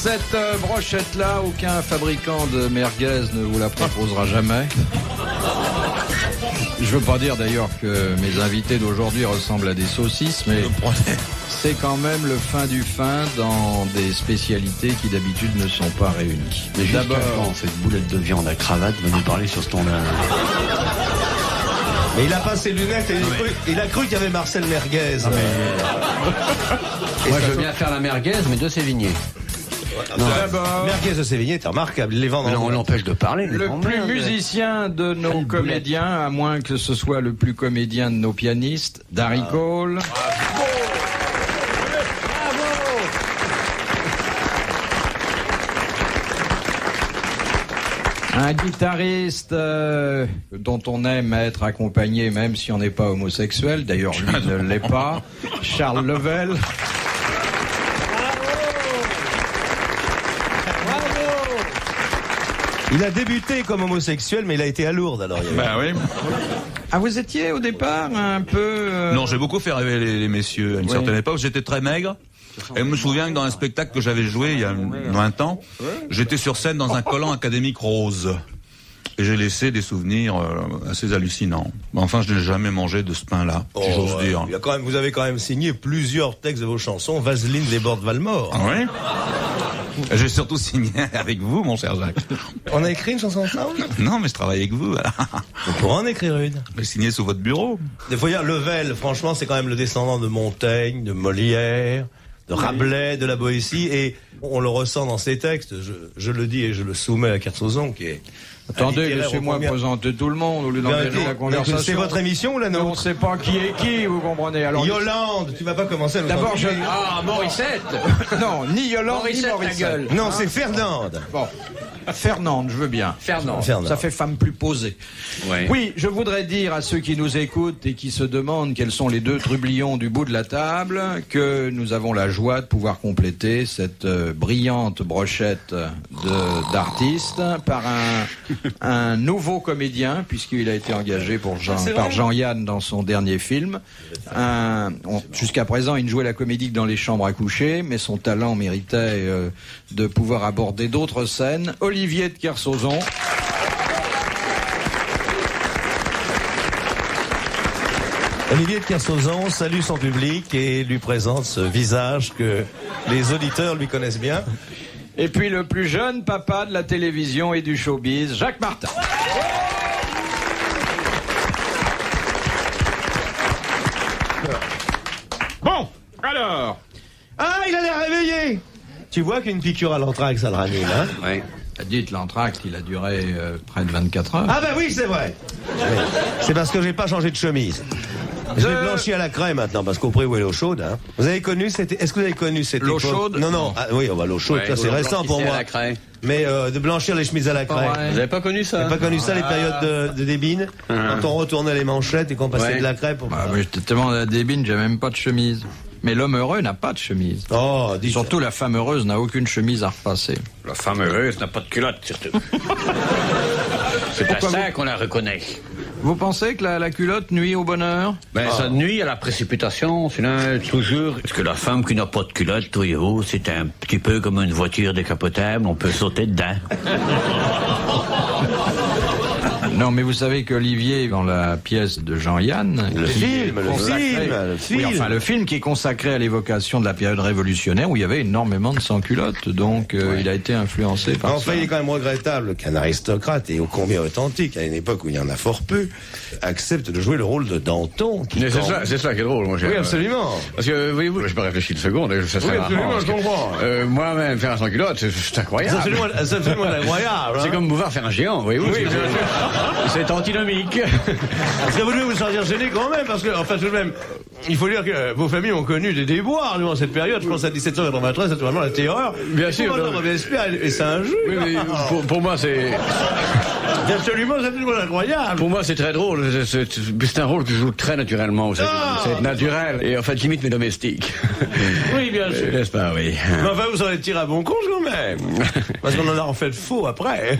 Cette brochette-là, aucun fabricant de merguez ne vous la proposera jamais. Je veux pas dire d'ailleurs que mes invités d'aujourd'hui ressemblent à des saucisses, mais c'est quand même le fin du fin dans des spécialités qui d'habitude ne sont pas réunies. Mais d'abord, cette boulette de viande à cravate va nous parler sur ce ton-là. Mais il a pas ses lunettes et il a cru qu'il y avait Marcel Merguez. Moi, je veux bien faire la merguez, mais de Sévigné. D'abord, Merguez de Sévigné est remarquable. Les vend On l'empêche de parler. le plus musicien de nos comédiens, à moins que ce soit le plus comédien de nos pianistes, Darry Cole. Un guitariste dont on aime être accompagné même si on n'est pas homosexuel, d'ailleurs lui ne l'est pas, Charles Level. Il a débuté comme homosexuel, mais il a été à Lourdes alors. Ben oui. Ah, vous étiez au départ un peu... Non, j'ai beaucoup fait rêver les messieurs. À une certaine époque, j'étais très maigre. Et je me souviens que dans un spectacle que j'avais joué il y a 20 ans, j'étais sur scène dans un collant académique rose. Et j'ai laissé des souvenirs assez hallucinants. Mais enfin, je n'ai jamais mangé de ce pain-là, si j'ose dire. Il y a quand même, vous avez quand même signé plusieurs textes de vos chansons. Vaseline déborde Valmore. Ah oui. J'ai surtout signé avec vous, mon cher Jacques. On a écrit une chanson ensemble? Non, mais je travaille avec vous. Voilà. On pourra en écrire une. Je vais signer sous votre bureau. Il faut dire, Level, franchement, c'est quand même le descendant de Montaigne, de Molière, de Rabelais, de la Boétie, et on le ressent dans ses textes. Je le dis et je le soumets à Kersozon, qui est... Attendez, laissez-moi présenter tout le monde au lieu d'engager la conversation. C'est votre émission ou la nôtre? On ne sait pas qui est qui, vous comprenez. Alors, Yolande, tu vas pas commencer à nous d'abord, engueuler. Ah, Morissette. Non, ni Yolande, ni Morissette. Non, c'est Fernande. Bon. Fernande, je veux bien. Fernande. Ça fait femme plus posée. Ouais. Oui, je voudrais dire à ceux qui nous écoutent et qui se demandent quels sont les deux trublions du bout de la table que nous avons la joie de pouvoir compléter cette brillante brochette d'artistes par un nouveau comédien, puisqu'il a été engagé par Jean-Yann dans son dernier film. Jusqu'à présent, il ne jouait la comédie que dans les chambres à coucher, mais son talent méritait de pouvoir aborder d'autres scènes. Olivier de Kersozon. Olivier de Kersozon salue son public et lui présente ce visage que les auditeurs lui connaissent bien. Et puis le plus jeune papa de la télévision et du showbiz, Jacques Martin. Bon, alors... Ah, il a l'air réveillé. Tu vois qu'une piqûre à l'anthrax, ça le ranime, hein? Oui. Dites, l'entracte, il a duré près de 24 heures. Ah ben oui, c'est vrai. C'est parce que j'ai pas changé de chemise. Je l'ai blanchi à la crème maintenant, parce qu'au prix où est l'eau chaude, hein. Vous avez connu cette... Est-ce que vous avez connu cette L'eau époque... chaude? Non. Ah, oui, l'eau chaude, ça c'est récent pour moi. Mais de blanchir les chemises à la crème. Vous n'avez pas connu ça? Vous n'avez pas connu ça, les périodes de débine? Quand on retournait les manchettes et qu'on passait de la crème pour... Ah, mais j'étais tellement à la débine, j'ai même pas de chemise. Mais l'homme heureux n'a pas de chemise. Oh, surtout la femme heureuse n'a aucune chemise à repasser. La femme heureuse n'a pas de culotte, surtout. C'est à ça qu'on la reconnaît. Vous pensez que la culotte nuit au bonheur? Ça nuit à la précipitation, sinon toujours. Parce que la femme qui n'a pas de culotte, voyez-vous, c'est un petit peu comme une voiture décapotable, on peut sauter dedans. Non, mais vous savez qu'Olivier, dans la pièce de Jean-Yann... Le film. Oui, enfin, le film qui est consacré à l'évocation de la période révolutionnaire où il y avait énormément de sans-culottes, donc il a été influencé par ça. Enfin, il est quand même regrettable qu'un aristocrate, et ô combien authentique, à une époque où il y en a fort peu, accepte de jouer le rôle de Danton. C'est ça qui est drôle, moi. Oui, absolument. Parce que, voyez-vous, je peux réfléchir une seconde, ça serait absolument, je comprends. Moi-même, faire un sans-culotte, c'est incroyable. C'est absolument incroyable. C'est comme pouvoir faire un géant, voyez-vous. Oui, bien sûr. C'est antinomique. Est-ce que vous devez vous sentir gêné quand même? Parce que, enfin, tout de même, il faut dire que vos familles ont connu des déboires durant cette période. Je pense à 1793, c'est vraiment la terreur. Bien sûr. Et c'est un jeu. Oui, mais pour moi, c'est absolument incroyable. Pour moi, c'est très drôle. C'est un rôle que je joue très naturellement. C'est naturel. Et en fait, j'imite mes domestiques. Oui, bien sûr. N'est-ce pas, oui. Mais enfin, vous en êtes tiré à bon compte quand même. Parce qu'on en a en fait faux après.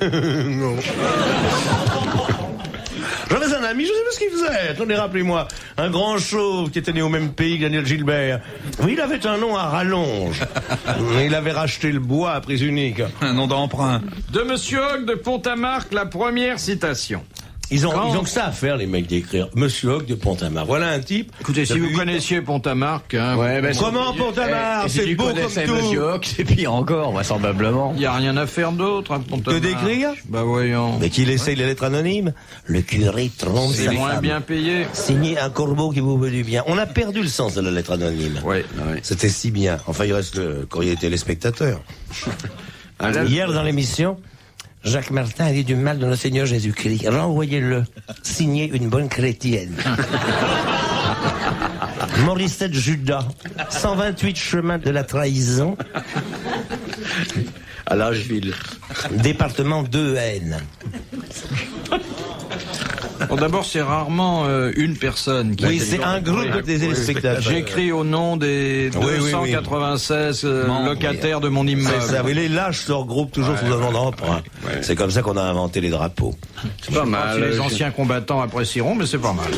J'avais un ami, je sais pas ce qu'il faisait. Attendez, rappelez-moi. Un grand chauve qui était né au même pays que Daniel Gilbert. Oui, il avait un nom à rallonge. Il avait racheté le bois à prise unique. Un nom d'emprunt. De Monsieur Hogg de Pont-à-Marc, la première citation. Ils ont que ça à faire, les mecs, d'écrire. Monsieur Hogg de Pont-à-Marc. Voilà un type. Écoutez, si vous connaissiez Pont-à-Marc, hein, Comment Pont-à-Marc? C'est beau comme tout. Monsieur Hogg, c'est pire encore, vraisemblablement. il n'y a rien à faire d'autre à Pont-à-Marc. Que d'écrire? Bah voyons. Mais qu'il essaye les lettres anonymes. Le curé trompe C'est sa moins femme. bien payé. Signé un corbeau qui vous veut du bien. On a perdu le sens de la lettre anonyme. Ouais. C'était si bien. Enfin, il reste le courrier téléspectateur. Hier, dans l'émission, Jacques Martin a dit du mal de notre Seigneur Jésus-Christ. Renvoyez-le. Signez une bonne chrétienne. Morissette Judas. 128 chemin de la trahison. À Lâcheville. Département de Haine. Bon, d'abord, c'est rarement une personne qui... Oui, c'est un groupe de téléspectateurs. J'écris au nom des 296 locataires de mon immeuble. C'est ça, oui, les lâches se regroupent toujours sous un nom d'emprunt. C'est comme ça qu'on a inventé les drapeaux. C'est pas mal. Les anciens combattants apprécieront, mais c'est pas mal.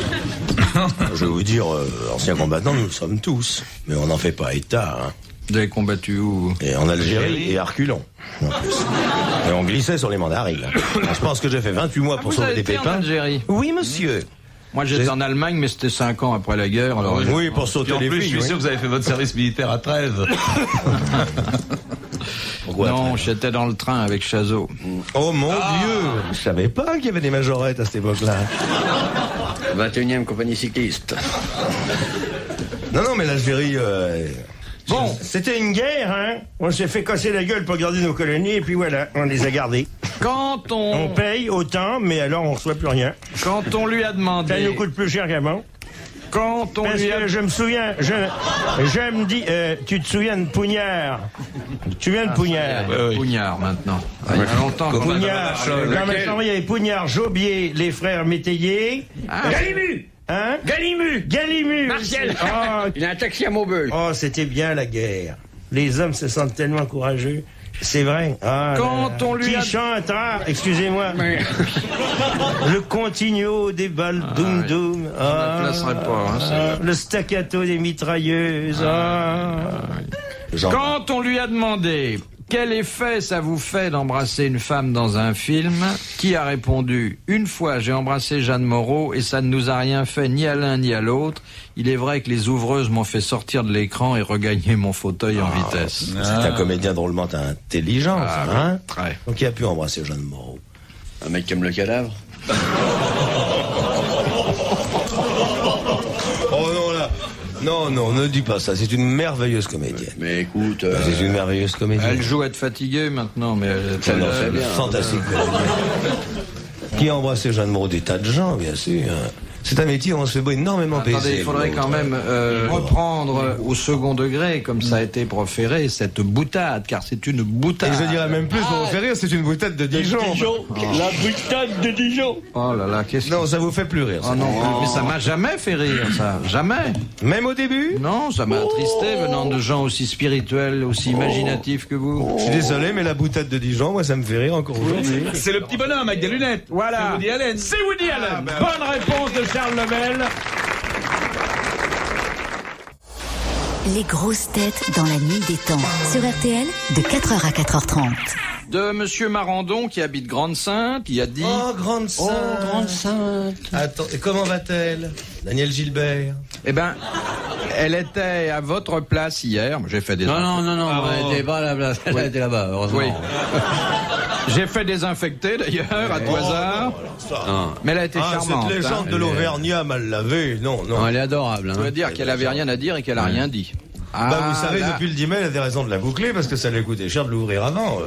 Je vais vous dire, anciens combattants, nous le sommes tous. Mais on n'en fait pas état, hein. Vous avez combattu où? Et en Algérie et à Arculon, en plus. Et on glissait sur les mandarines. Je pense que j'ai fait 28 mois pour vous sauver avez des été en pépins. Algérie? Oui, monsieur. Moi, j'étais en Allemagne, mais c'était 5 ans après la guerre. Alors, Oui, pour sauter Et en les plus, je filles. suis oui. sûr que vous avez fait votre service militaire à Trèves. Pourquoi non, j'étais dans le train avec Chazot. Oh mon Dieu. Je savais pas qu'il y avait des majorettes à cette époque-là. 21e compagnie cycliste. Non, mais l'Algérie... Bon, c'était une guerre, hein. On s'est fait casser la gueule pour garder nos colonies, et puis voilà, on les a gardées. quand On paye autant, mais alors on reçoit plus rien. on lui a Ça demandé... nous coûte plus cher qu'avant. Quand on Parce lui a... que je me souviens, je me dis, tu te souviens de Pougnard? Tu viens de Pougnard? Pougnard, maintenant. Il y a longtemps qu'on a... Pougnard, dans ma chambre, il y avait Pougnard, Jobier, les frères Métayer. Galimu. Hein? Galimu. Galimu. Martial. Oh, Il a un taxi à Maubeuge. oh, c'était bien la guerre. Les hommes se sentent tellement courageux. C'est vrai. Ah, Quand on lui qui a... chante, excusez-moi. Le continuo des balles doum doum. ne la placerai pas, hein, celle-là. Le staccato des mitrailleuses. Quand on lui a demandé quel effet ça vous fait d'embrasser une femme dans un film, qui a répondu: une fois j'ai embrassé Jeanne Moreau et ça ne nous a rien fait ni à l'un ni à l'autre. Il est vrai que les ouvreuses m'ont fait sortir de l'écran et regagner mon fauteuil en vitesse. C'est un comédien drôlement intelligent, ça, hein? Ouais. Donc il a pu embrasser Jeanne Moreau. Un mec qui aime le cadavre. Oh non, là. Non, ne dis pas ça. C'est une merveilleuse comédienne. Mais écoute, C'est une merveilleuse comédienne. Elle joue à être fatiguée maintenant, mais Ça n'en fait bien. Fantastique comédienne. Qui a embrassé Jeanne Moreau? Des tas de gens, bien sûr. C'est un métier où on se fait énormément baiser. Attendez, il faudrait quand même reprendre au second degré, comme ça a été proféré, cette boutade, car c'est une boutade. Et je dirais même plus, pour vous faire rire, c'est une boutade de Dijon. La boutade de Dijon. Oh là là, qu'est-ce que... Non, ça vous fait plus rire. Oh Ça. non, mais ça m'a jamais fait rire, ça. Jamais. Même au début? Non, ça m'a attristé venant de gens aussi spirituels, aussi imaginatifs que vous. Je suis désolé, mais la boutade de Dijon, moi, ça me fait rire encore aujourd'hui. C'est le petit bonhomme avec des lunettes. Voilà. C'est Woody Allen. C'est Woody Allen. Bonne réponse de Charles Lebel. Les grosses têtes dans la nuit des temps. Sur RTL, de 4h à 4h30. De Monsieur Marandon, qui habite Grande-Sainte, qui a dit... Oh, Grande Sainte. Attends, et comment va-t-elle? Daniel Gilbert. Eh ben, elle était à votre place hier. J'ai fait des... Non, elle était pas à la place. Elle était là-bas, heureusement. Oui. J'ai fait désinfecter d'ailleurs, à tout hasard. Mais elle a été charmante. Cette légende de l'Auvergnat mal lavée, non. Non, elle est adorable. Ça veut dire qu'elle avait rien à dire et qu'elle a rien dit. Vous savez, depuis le 10 mai, elle avait raison de la boucler parce que ça lui coûtait cher de l'ouvrir avant.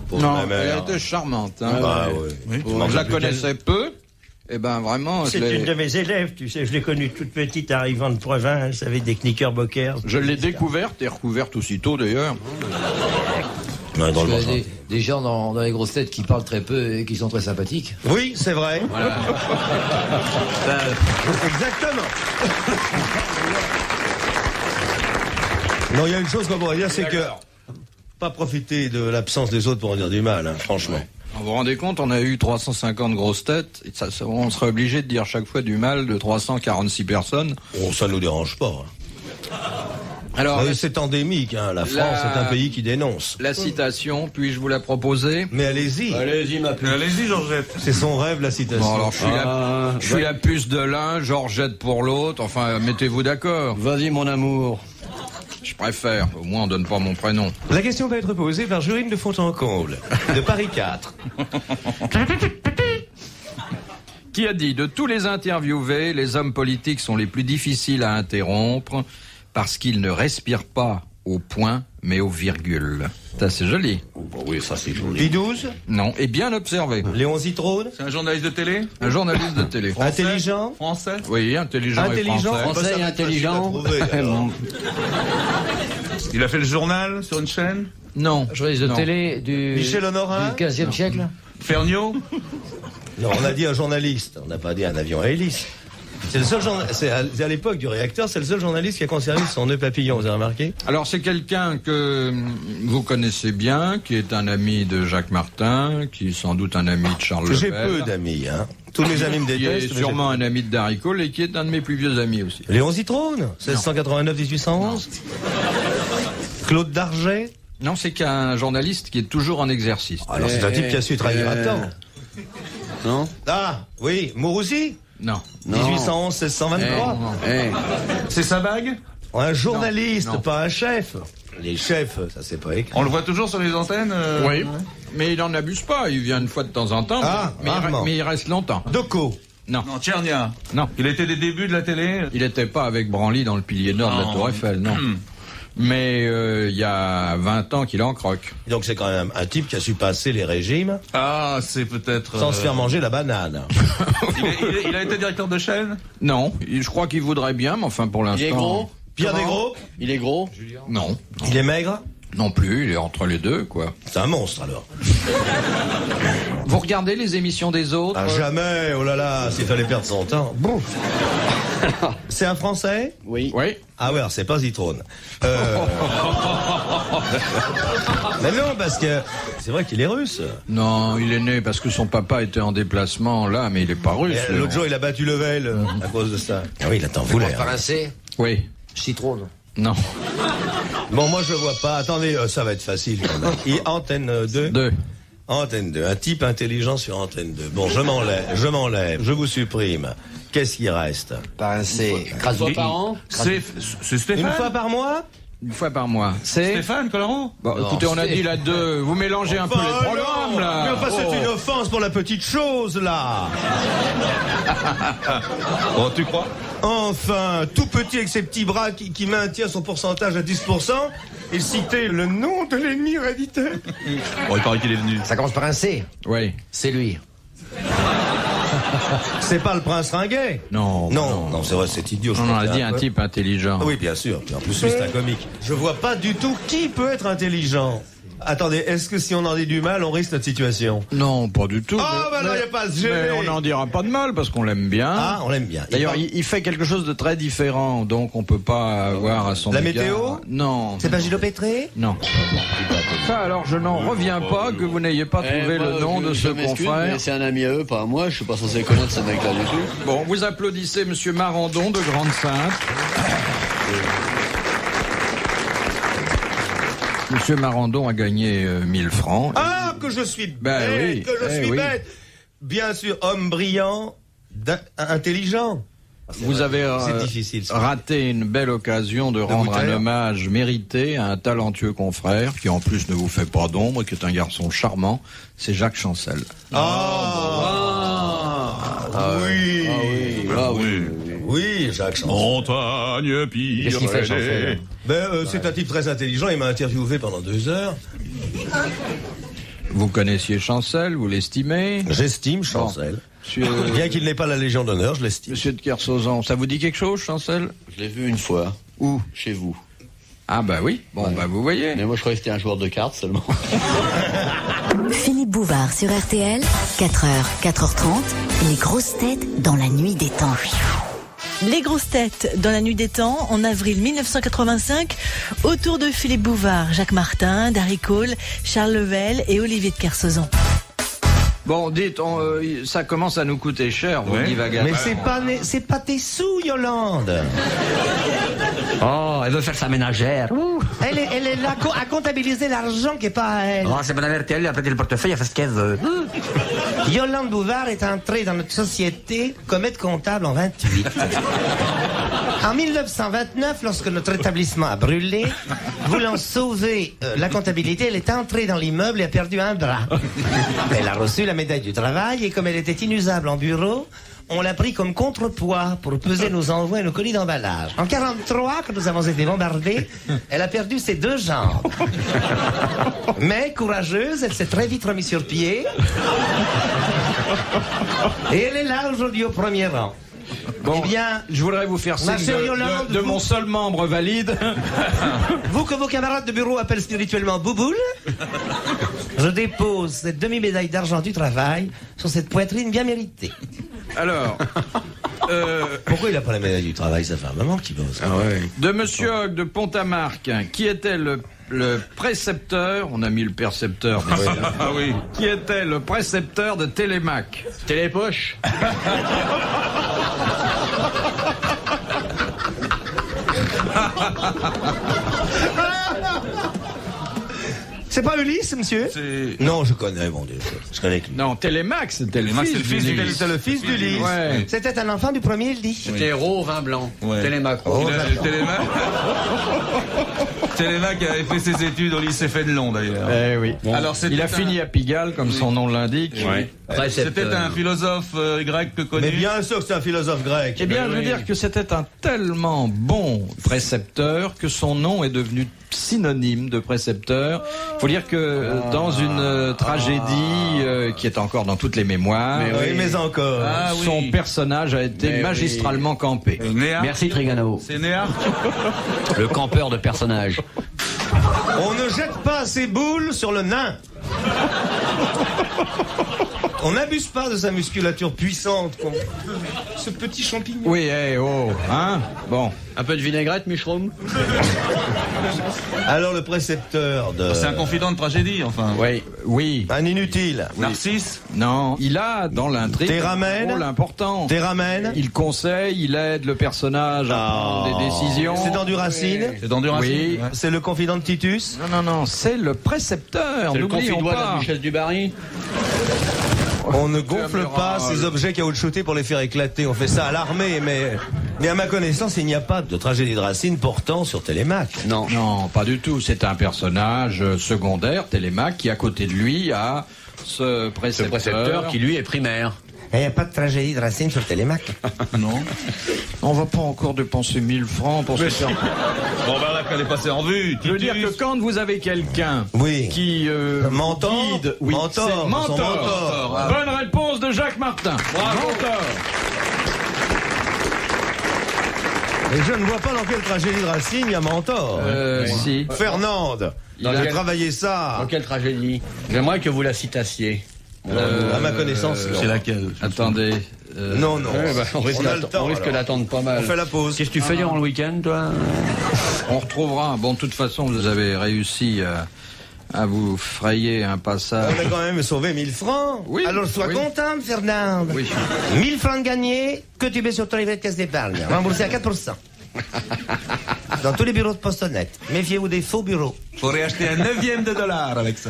Pour Non, ma mère. elle était charmante. Hein. Bah, ouais. Je la connaissais peu. Et ben vraiment, C'est une de mes élèves, tu sais, je l'ai connue toute petite arrivant de province avec des knickerbockers. je l'ai découverte et recouverte aussitôt d'ailleurs. Ouais, dans le bon Il y a sens. des gens dans les grosses têtes qui parlent très peu et qui sont très sympathiques. Oui, c'est vrai. Exactement. Non, il y a une chose qu'on pourrait dire, c'est que pas profiter de l'absence des autres pour en dire du mal, hein, franchement. Vous vous rendez compte, on a eu 350 grosses têtes, et on serait obligé de dire chaque fois du mal de 346 personnes. Oh, ça nous dérange pas. Alors, c'est endémique, hein. La France est un pays qui dénonce. La citation, puis-je vous la proposer? Mais allez-y. Allez-y, ma puce. Allez-y, Georgette. C'est son rêve, la citation. Bon, alors, je suis la puce de l'un, Georgette pour l'autre, enfin, mettez-vous d'accord. Vas-y, mon amour. Je préfère, au moins on donne pas mon prénom. La question va être posée par Jurine de Fontencomble, de Paris 4. Qui a dit, de tous les interviewés, les hommes politiques sont les plus difficiles à interrompre parce qu'ils ne respirent pas au point, mais au virgule. Ça, c'est joli. Oui, ça c'est joli. Pi 12, Non, et bien observé. Léon Zitrone, C'est un journaliste de télé? Un journaliste de télé. intelligent. Français? Oui, intelligent et Intelligent. français. Français et intelligent. Il a fait le journal sur une chaîne? Non. Journaliste de Non. télé du Michel Honorat. 15e siècle. Ferniaud? Non, on a dit un journaliste, on n'a pas dit un avion à hélice. C'est le seul c'est à l'époque du réacteur, c'est le seul journaliste qui a conservé son nœud papillon, vous avez remarqué? Alors c'est quelqu'un que vous connaissez bien, qui est un ami de Jacques Martin, qui est sans doute un ami de Charles J'ai Lepelle. peu d'amis, hein. Tous mes amis me Qui détestent. est mais sûrement un ami de Daricole et qui est un de mes plus vieux amis aussi. Léon Zitrone, 1689-1811. Claude Darget. Non, c'est qu'un journaliste qui est toujours en exercice. Alors c'est un type qui a su trahir à temps. Non. Ah, oui, Mourouzi. Non. 1811-1623. C'est sa bague? Un journaliste, Non. pas un chef. Les chefs, ça c'est pas écrit. On le voit toujours sur les antennes? Oui. Mais il en abuse pas, il vient une fois de temps en temps, Ah, rarement. mais il reste longtemps. Doco. Non. Non, Tchernia. Non. Il était des débuts de la télé? Il n'était pas avec Branly dans le pilier nord de la Non. Tour Eiffel, non. Mais il y a 20 ans qu'il en croque. Donc c'est quand même un type qui a su passer les régimes Ah, c'est peut-être... sans se faire manger la banane. Il a été directeur de chaîne? Non, je crois qu'il voudrait bien, mais enfin pour l'instant... Il est gros. Pierre Desgros. Il est gros. Non. Il est maigre. Non plus, il est entre les deux, quoi. C'est un monstre alors. Vous regardez les émissions des autres? Ah, jamais, oh là là, s'il fallait perdre son temps. Bon. C'est un Français? Oui. Oui. Ah ouais, alors c'est pas Zitrone. Mais non, parce que c'est vrai qu'il est russe. Non, il est né parce que son papa était en déplacement là, mais il est pas russe. Et l'autre jour, il a battu Level à cause de ça. Ah oui, il a t'en voulu. Par un C. Oui. Citron. Non. Bon, moi je vois pas. Attendez, ça va être facile quand même. Antenne 2. 2. Antenne 2. Un type intelligent sur Antenne 2. Bon, je m'enlève. Je vous supprime. Qu'est-ce qui reste? Par un C. Une fois par an. C'est Stéphane? Une fois par mois? Une fois par mois. C'est... Stéphane Colaro? Bon, écoutez, on a dit la 2. Vous mélangez un peu les programmes, là. Mais enfin, c'est une offense pour la petite chose, là. Oh, tu crois? Enfin, tout petit avec ses petits bras qui maintient son pourcentage à 10%, il citait le nom de l'ennemi héréditaire. Bon, il paraît qu'il est venu. Ça commence par un C. Oui. C'est lui. C'est pas le prince Ringuet? Non. Non, c'est vrai, c'est idiot. je On en a crois dit que un peu. type intelligent. Ah oui, bien sûr. Puis en plus, lui, c'est un comique. Je vois pas du tout qui peut être intelligent. Attendez, est-ce que si on en dit du mal, on risque notre situation? Non, pas du tout. Ah, bah non, y a pas à se mais gêner. on n'en dira pas de mal parce qu'on l'aime bien. Ah, on l'aime bien. D'ailleurs, il fait quelque chose de très différent, donc on peut pas avoir à son La égard- météo? Non. C'est pas Gilles Pétré? Non. Ça, alors, je n'en reviens pas que vous n'ayez pas trouvé le nom de ce confrère. C'est un ami à eux, pas à moi. Je suis pas censé connaître ce mec-là du tout. Bon, vous applaudissez Monsieur Marandon de Grande-Sainte. Monsieur Marandon a gagné 1000 francs. Ah, que je suis bête, Ben oui, que je suis oui. bête. Bien sûr, homme brillant, intelligent. Vous avez C'est difficile, ça. raté une belle occasion de rendre vous un taire. hommage mérité à un talentueux confrère qui en plus ne vous fait pas d'ombre, qui est un garçon charmant, c'est Jacques Chancel. Oui. Ah oui. Oui, Jacques Chancel. Montagne pire. Qu'est-ce qu'il fait, Chancel? C'est un type très intelligent, il m'a interviewé pendant 2 heures. Vous connaissiez Chancel, vous l'estimez? J'estime Chancel. Monsieur, Bien qu'il n'ait pas la Légion d'honneur, je l'estime. Monsieur de Kersauzon, ça vous dit quelque chose, Chancel? Je l'ai vu une fois. Où? Chez vous. Ah bah oui, bon bah vous voyez. Mais moi, je croyais que c'était un joueur de cartes seulement. Philippe Bouvard sur RTL, 4h, 4h30, les grosses têtes dans la nuit des temps. Les grosses têtes dans la nuit des temps, en avril 1985, autour de Philippe Bouvard, Jacques Martin, Darry Cole, Charles Lepelle et Olivier de Kersauzon. Bon, dites, ça commence à nous coûter cher, vos divagations. Mais c'est pas tes sous, Yolande. Oh, elle veut faire sa ménagère. Elle est là à comptabiliser l'argent qui est pas à elle. Oh, c'est bonne avertie, elle a prêté le portefeuille, elle fait ce qu'elle veut. Yolande Bouvard est entrée dans notre société comme aide comptable en 28. En 1929, lorsque notre établissement a brûlé, voulant sauver la comptabilité, elle est entrée dans l'immeuble et a perdu un bras. Elle a reçu la médaille du travail et comme elle était inusable en bureau, on l'a pris comme contrepoids pour peser nos envois et nos colis d'emballage. En 1943, quand nous avons été bombardés, elle a perdu ses 2 jambes. Mais courageuse, elle s'est très vite remise sur pied. Et elle est là aujourd'hui au premier rang. Bon, eh bien, je voudrais vous faire signe de mon seul membre valide. Vous que vos camarades de bureau appellent spirituellement Bouboule, je dépose cette demi-médaille d'argent du travail sur cette poitrine bien méritée. Alors, pourquoi il a pas la médaille du travail, ça fait un moment qu'il bosse. De Monsieur Hogg de Pont-à-Marc, qui était le précepteur, on a mis le percepteur, qui était le précepteur de Télémac. Télépoche. C'est pas Ulysse, monsieur? Non, je connais, mon Dieu. Je connais que lui. Non, Télémac, c'était le Télémac, fils d'Ulysse. C'est le fils d'Ulysse. Ouais. C'était un enfant du premier lit. C'était Héros, vin blanc. Ouais. Télémac. Télémac avait fait ses études au lycée Fénelon, d'ailleurs. Eh oui. Bon. Alors, il a fini à Pigalle, comme son nom l'indique. Ouais. C'était un philosophe grec que connu. Mais bien sûr que c'est un philosophe grec. Eh bien, je veux dire que c'était un tellement bon précepteur que son nom est devenu synonyme de précepteur. Il faut dire que dans une tragédie qui est encore dans toutes les mémoires, mais encore. son personnage a été magistralement campé. Merci Trigano. C'est Néa. Le campeur de personnage. On ne jette pas ses boules sur le nain. On n'abuse pas de sa musculature puissante, con. Ce petit champignon. Oui, hein? Bon. Un peu de vinaigrette, Michroum. Alors le précepteur de... C'est un confident de tragédie, enfin. Oui. Un inutile. Narcisse. Non, il a dans l'intrigue un rôle important. Ramène. Il conseille, il aide le personnage à prendre des décisions. C'est dans du Racine. C'est dans du Racine. Oui. Ouais. C'est le confident de Titus. Non, c'est le précepteur. C'est le N'oublions confidois de pas. la duchesse du Barry. On ne gonfle pas ces objets caoutchoutés pour les faire éclater. On fait ça à l'armée, mais à ma connaissance, il n'y a pas de tragédie de Racine portant sur Télémac. Non, pas du tout. C'est un personnage secondaire, Télémac, qui à côté de lui a ce précepteur qui lui est primaire. Il n'y a pas de tragédie de Racine sur Télémac. Non. On va pas encore dépenser 1000 francs pour se faire... Bon, ben là, qu'elle est passée en vue. Je veux dire que quand vous avez quelqu'un qui Mentor. guide... Mentor. C'est Mentor. Mentor. Bonne réponse de Jacques Martin. Bravo. Mentor. Et je ne vois pas dans quelle tragédie de Racine il y a Mentor. Si. Fernande. Il a travaillé ça. Dans quelle tragédie? J'aimerais que vous la citassiez. À ma connaissance, C'est laquelle? Attendez. Non. On risque d'attendre pas mal. On fait la pause. Qu'est-ce que tu fais durant le week-end, toi? On retrouvera. Bon, de toute façon, vous avez réussi à vous frayer un passage. On a quand même sauvé 1000 francs. Oui. Alors sois contente, Fernande. Oui. 1000 francs de gagnés que tu mets sur ton livret de caisse d'épargne. Remboursé à 4%. Dans tous les bureaux de poste honnête. Méfiez-vous des faux bureaux. Faudrait acheter un $9 avec ça.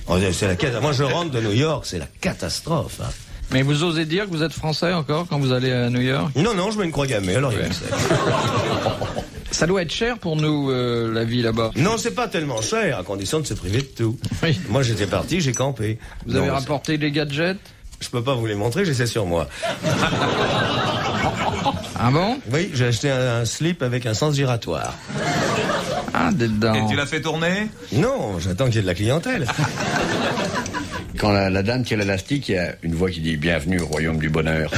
Oh, c'est la catastrophe. Moi, je rentre de New York, c'est la catastrophe. Hein. Mais vous osez dire que vous êtes français encore quand vous allez à New York? Non, je mets une croix gammée, alors il y a que ça. Ça doit être cher pour nous, la vie là-bas. Non, c'est pas tellement cher, à condition de se priver de tout. Oui. Moi, j'étais parti, j'ai campé. Vous avez rapporté des gadgets? Je peux pas vous les montrer, j'ai ça sur moi. Ah bon? Oui, j'ai acheté un slip avec un sens giratoire. Ah, dedans. Et tu l'as fait tourner? Non, j'attends qu'il y ait de la clientèle. Quand la dame tire l'élastique, il y a une voix qui dit « Bienvenue au royaume du bonheur ».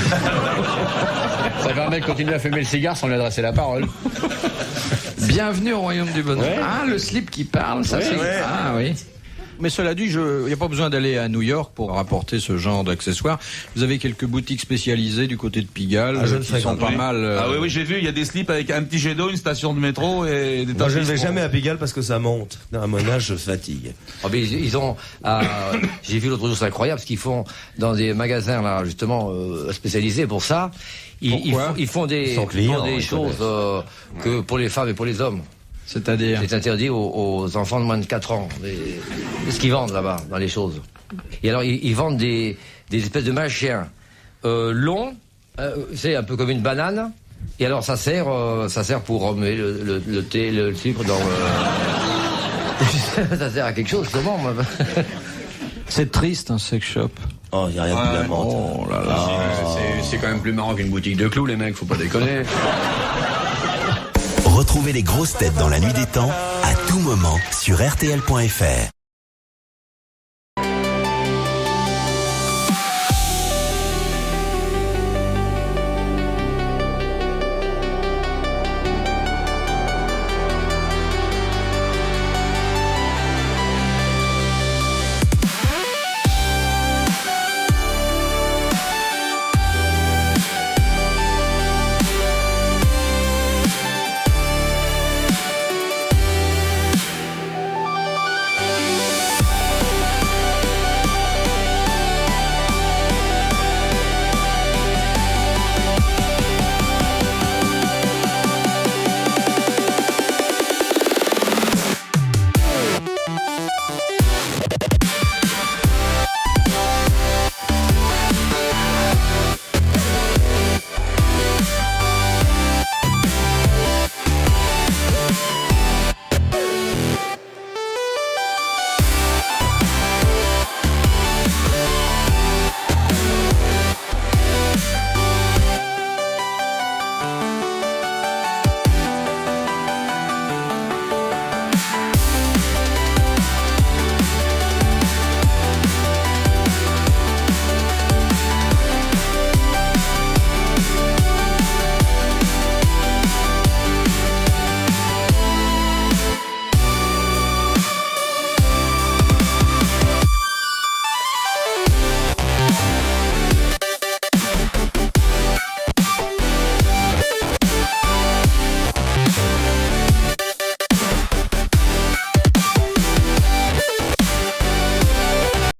Ça permet de continuer à fumer le cigare sans lui adresser la parole. Bienvenue au royaume du bonheur. Ouais. Ah, le slip qui parle, ça c'est... Ouais. Ah oui. Mais cela dit, il n'y a pas besoin d'aller à New York pour rapporter ce genre d'accessoires. Vous avez quelques boutiques spécialisées du côté de Pigalle qui sont pas mal. Ah oui, j'ai vu, il y a des slips avec un petit jet d'eau, une station de métro et des Moi, je ne vais jamais à Pigalle parce que ça monte. À mon âge, je fatigue. Oh, mais ils ont, j'ai vu l'autre jour, c'est incroyable, ce qu'ils font dans des magasins là, justement spécialisés pour ça. Ils font des choses que pour les femmes et pour les hommes. C'est-à-dire, c'est interdit aux enfants de moins de 4 ans. Ce qu'ils vendent là-bas dans les choses. Et alors ils vendent des espèces de machins longs, c'est un peu comme une banane. Et alors ça sert pour remuer le thé, le sucre dans. Ça sert à quelque chose, comment? C'est triste un sex shop. Oh, il n'y a rien de plus lamentable. Oh là là. C'est quand même plus marrant qu'une boutique de clous, les mecs, faut pas déconner. Retrouvez les grosses têtes dans la nuit des temps à tout moment sur RTL.fr.